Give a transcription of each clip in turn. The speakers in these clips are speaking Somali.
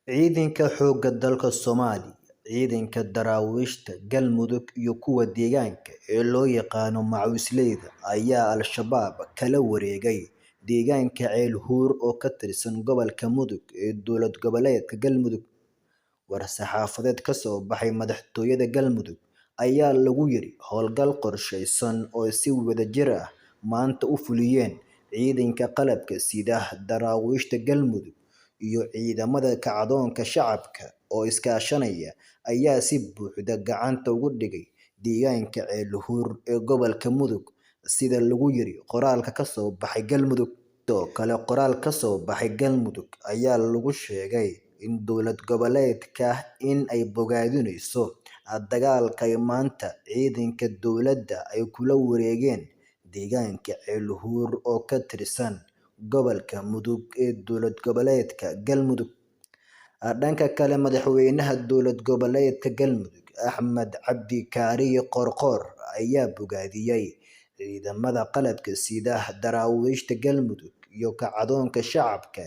Ciidanka xoogga dalka Soomaaliya, ciidanka daraawiishta Galmudug iyo kuwa deegaanka ee loo yaqaan macawisleyda ayaa Al-shabaab kala wareegay deegaanka Ceel Huur oo ka tirsan gobolka Mudug ee dowlad goboleedka Galmudug. War-saxaafadeed ka soo baxay madaxtooyada Galmudug ayaa lagu yiri howlgal qorsheysan oo si wadajir ah maanta u fuliyeen ciidanka qalabka sida daraawiishta Galmudug iyo ciidamada kacdoonka shacabka oo iskaashanaya ayaa si buuxda gacanta ugu dhigay deegaanka Ceel Huur ee gobolka Mudug sida lagu yiri qoraalka ka soo baxay Galmudug. Sidoo kale qoraal ka soo baxay Galmudug ayaa lagu sheegay in dowlad goboleedka in ay bogaadinayso dagaalka ay maanta ciidanka dowladda ay kula wareegeen deegaanka Ceel Huur oo ka tirsan gobolka Mudug ee dowlad goboleedka Galmudug. Dhanka kale, madaxweynaha dowlad goboleedka Galmudug Axmed Cabdi Kaariye Qoorqoor ayaa bogaadiyay ciidamada qalabka sida daraawiishta Galmudug iyo kacdoonka shacabka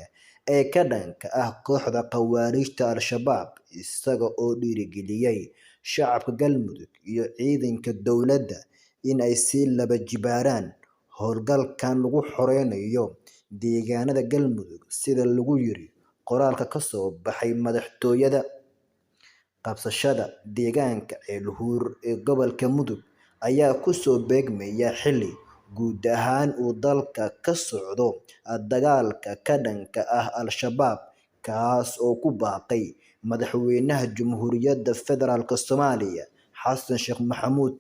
ee ka dhanka ah kooxda khawaarijta Al-shabaab, isaga oo dhiirigeliyay shacabka Galmudug iyo ciidanka dowladda in ay sii laba jibaaraan howlgalkan lagu xoreynayo deegaanada Galmudug sida lagu yiri qoraalka ka soo baxay madaxtooyada. Qabsashada deegaanka Ceel Huur ee gobolka Mudug ayaa ku soo beegmaya xilli guud ahaan uu dalka ka socdo dagaalka ka dhanka ah Al-shabaab, kaas oo ku baaqay madaxweynaha Jamhuuriyadda Federaalk Soomaaliya Xasan Sheekh Maxamuud.